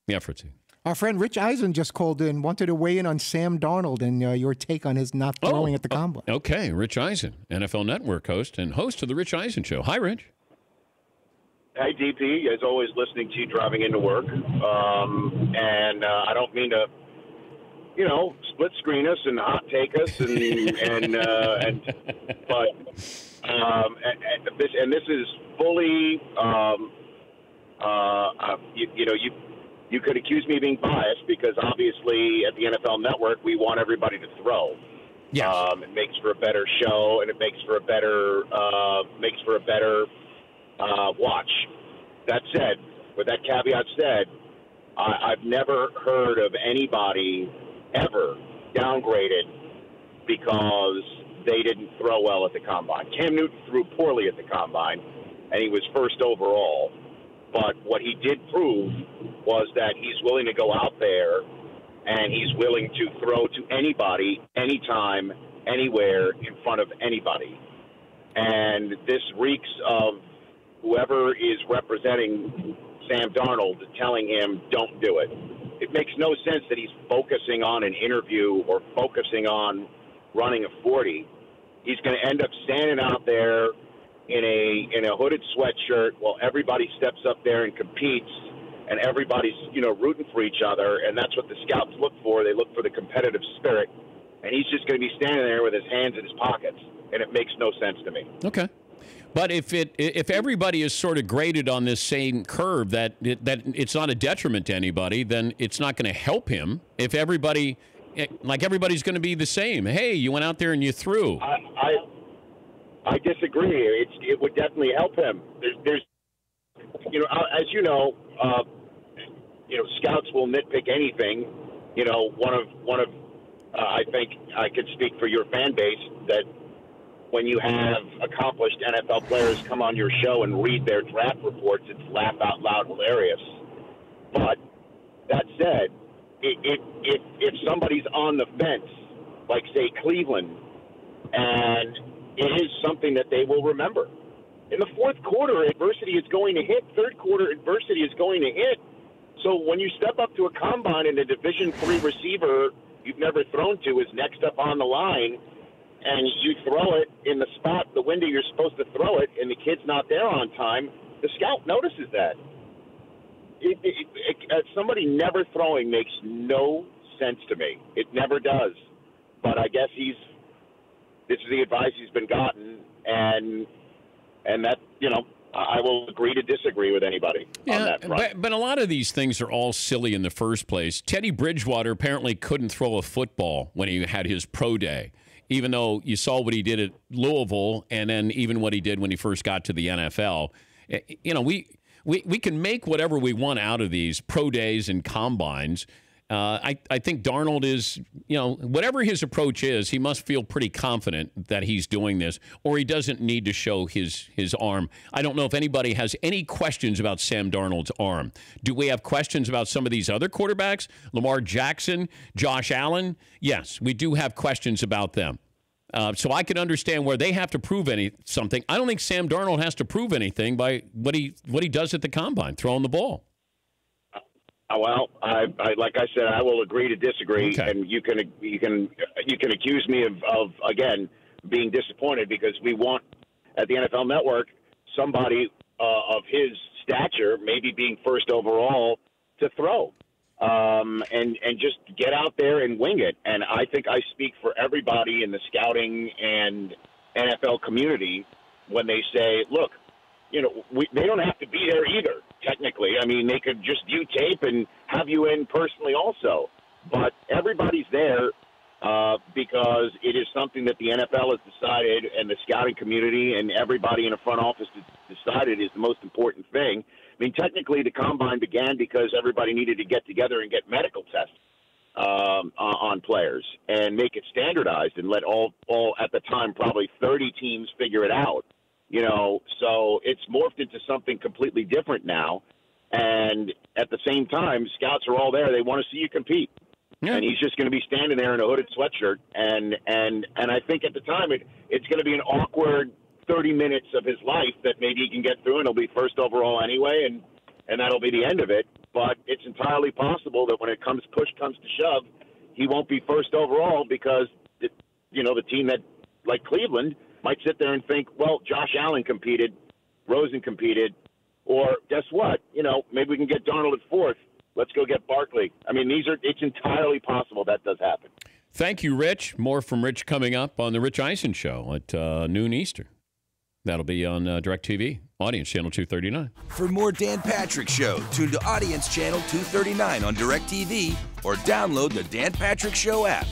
Yeah, Fritzy. Our friend Rich Eisen just called in, wanted to weigh in on Sam Darnold and your take on his not throwing at the combine. Okay, Rich Eisen, NFL Network host and host of the Rich Eisen Show. Hi, Rich. Hey, DP. As always, listening to you driving into work. And I don't mean to, split screen us and hot take us, but this is fully, you could accuse me of being biased because obviously at the NFL Network we want everybody to throw. Yes. It makes for a better show and it makes for a better watch. That said, with that caveat said, I've never heard of anybody ever downgraded because they didn't throw well at the combine. Cam Newton threw poorly at the combine, and he was first overall. But what he did prove was that he's willing to go out there and he's willing to throw to anybody, anytime, anywhere, in front of anybody. And this reeks of whoever is representing Sam Darnold telling him, don't do it. It makes no sense that he's focusing on an interview or focusing on running a 40. He's going to end up standing out there in a hooded sweatshirt while everybody steps up there and competes, and everybody's, rooting for each other, and that's what the scouts look for. They look for the competitive spirit, and he's just going to be standing there with his hands in his pockets, and it makes no sense to me. Okay. But if everybody is sort of graded on this same curve that it's not a detriment to anybody, then it's not going to help him. If everybody's going to be the same. Hey, you went out there and you threw. I disagree. It would definitely help him. There's as scouts will nitpick anything. One of I think I could speak for your fan base that when you have accomplished NFL players come on your show and read their draft reports, it's laugh out loud hilarious. But that said, if somebody's on the fence, like say Cleveland, and it is something that they will remember. In the fourth quarter, adversity is going to hit. Third quarter, adversity is going to hit. So when you step up to a combine and a Division III receiver you've never thrown to is next up on the line, and you throw it in the spot, the window you're supposed to throw it, and the kid's not there on time, the scout notices that. Somebody never throwing makes no sense to me. It never does. But I guess this is the advice he's been gotten, and that, I will agree to disagree with anybody on that front. But a lot of these things are all silly in the first place. Teddy Bridgewater apparently couldn't throw a football when he had his pro day, even though you saw what he did at Louisville and then even what he did when he first got to the NFL. We can make whatever we want out of these pro days and combines. I think Darnold is, whatever his approach is, he must feel pretty confident that he's doing this, or he doesn't need to show his arm. I don't know if anybody has any questions about Sam Darnold's arm. Do we have questions about some of these other quarterbacks? Lamar Jackson, Josh Allen? Yes, we do have questions about them. So I can understand where they have to prove something. I don't think Sam Darnold has to prove anything by what he does at the combine, throwing the ball. Well, I like I said, I will agree to disagree, okay. And you can accuse me of again being disappointed because we want at the NFL Network somebody of his stature, maybe being first overall, to throw and just get out there and wing it. And I think I speak for everybody in the scouting and NFL community when they say, look, they don't have to be there either. Technically, I mean, they could just view tape and have you in personally also. But everybody's there because it is something that the NFL has decided and the scouting community and everybody in the front office decided is the most important thing. I mean, technically, the combine began because everybody needed to get together and get medical tests on players and make it standardized and let all at the time probably 30 teams figure it out. So it's morphed into something completely different now. And at the same time, scouts are all there. They want to see you compete. Yeah. And he's just going to be standing there in a hooded sweatshirt. And I think at the time it's going to be an awkward 30 minutes of his life that maybe he can get through, and he'll be first overall anyway, and that'll be the end of it. but it's entirely possible that when push comes to shove, he won't be first overall because, the team that, like Cleveland, might sit there and think, well, Josh Allen competed, Rosen competed, or guess what? Maybe we can get Darnold at fourth. Let's go get Barkley. I mean, it's entirely possible that does happen. Thank you, Rich. More from Rich coming up on the Rich Eisen Show at noon Eastern. That'll be on DirecTV, Audience Channel 239. For more Dan Patrick Show, tune to Audience Channel 239 on DirecTV or download the Dan Patrick Show app.